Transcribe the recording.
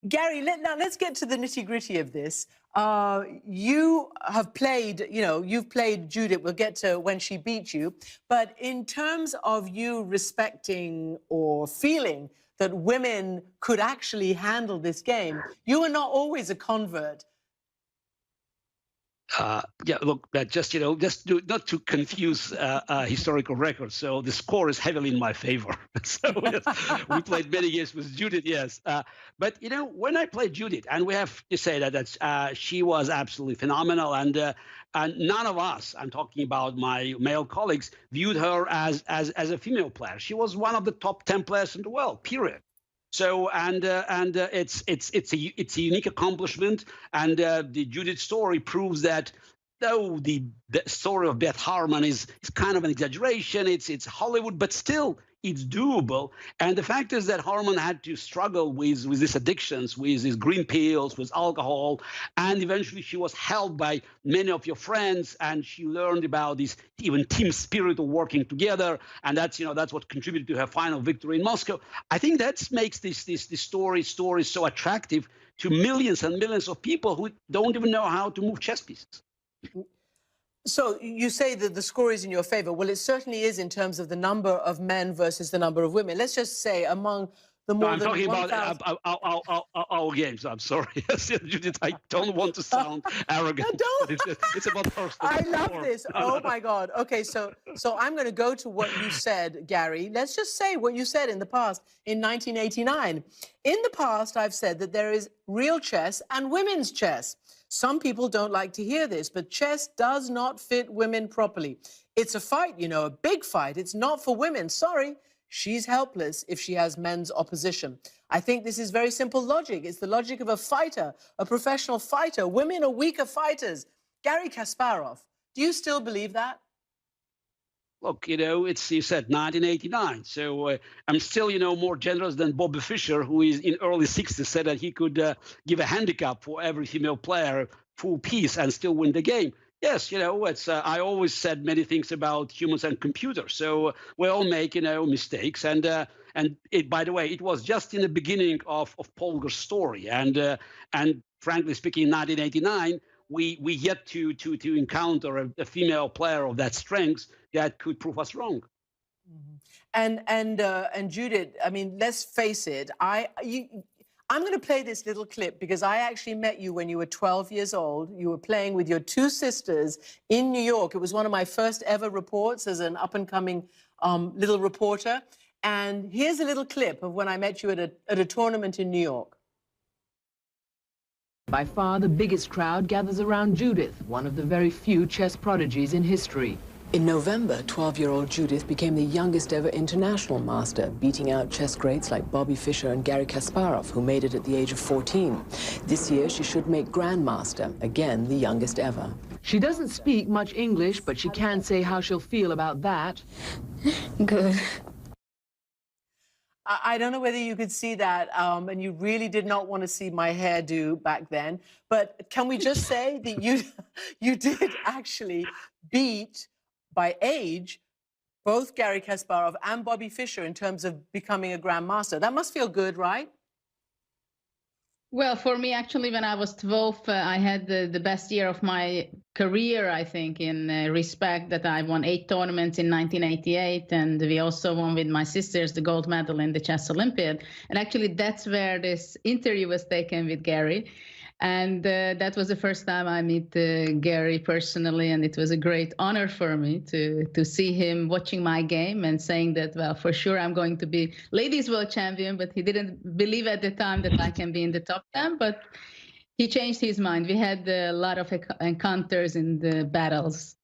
Gary, now let's get to the nitty-gritty of this. You have played, you've played Judith. We'll get to when she beat you. But in terms of you respecting or feeling that women could actually handle this game, you were not always a convert. Yeah, look, not to confuse historical records. So the score is heavily in my favor. So yes, we played many games with Judith, yes. But when I played Judith, and we have to say that she was absolutely phenomenal, and none of us, I'm talking about my male colleagues, viewed her as a female player. She was one of the top 10 players in the world. Period. So it's a unique accomplishment, and the Judith story proves that though the story of Beth Harmon is kind of an exaggeration, it's Hollywood, but still it's doable. And the fact is that Harmon had to struggle with these addictions, with these green pills, with alcohol, and eventually she was helped by many of your friends, and she learned about this even team spirit of working together, and that's what contributed to her final victory in Moscow. I think that makes this story so attractive to millions and millions of people who don't even know how to move chess pieces. So you say that the score is in your favor. Well, it certainly is in terms of the number of men versus the number of women. Let's just say among the more than 1,000... I'm talking about our games. I'm sorry. Judith, I don't want to sound arrogant. Don't. It's about personal. I love this. Oh, my God. Okay, so I'm going to go to what you said, Gary. Let's just say what you said in the past, in 1989. In the past, I've said that there is real chess and women's chess. Some people don't like to hear this, but chess does not fit women properly. It's a fight, a big fight. It's not for women. Sorry, she's helpless if she has men's opposition. I think this is very simple logic. It's the logic of a fighter, a professional fighter. Women are weaker fighters. Garry Kasparov, do you still believe that? Look, you said 1989. So I'm still, more generous than Bobby Fischer, who is in early 60s, said that he could give a handicap for every female player, full piece, and still win the game. Yes, I always said many things about humans and computers. So we all make, mistakes. And by the way, it was just in the beginning of Polgar's story. And frankly speaking, in 1989, we yet to encounter a female player of that strength that could prove us wrong. Mm-hmm. And Judith, I mean, let's face it. I'm going to play this little clip because I actually met you when you were 12 years old. You were playing with your two sisters in New York. It was one of my first ever reports as an up-and-coming little reporter. And here's a little clip of when I met you at a tournament in New York. By far the biggest crowd gathers around Judith, one of the very few chess prodigies in history. In November, 12-year-old Judith became the youngest ever international master, beating out chess greats like Bobby Fischer and Garry Kasparov, who made it at the age of 14. This year, she should make grandmaster, again the youngest ever. She doesn't speak much English, but she can say how she'll feel about that. Good. I don't know whether you could see that, and you really did not want to see my hairdo back then, but can we just say that you did actually beat, by age, both Garry Kasparov and Bobby Fischer in terms of becoming a grandmaster? That must feel good, right? Well, for me, actually, when I was 12, I had the best year of my career, I think, in respect that I won 8 tournaments in 1988. And we also won with my sisters the gold medal in the Chess Olympiad. And actually, that's where this interview was taken with Garry. And that was the first time I met Garry personally, and it was a great honor for me to see him watching my game and saying that, well, for sure I'm going to be ladies world champion, but he didn't believe at the time that I can be in the top 10, but he changed his mind. We had a lot of encounters in the battles.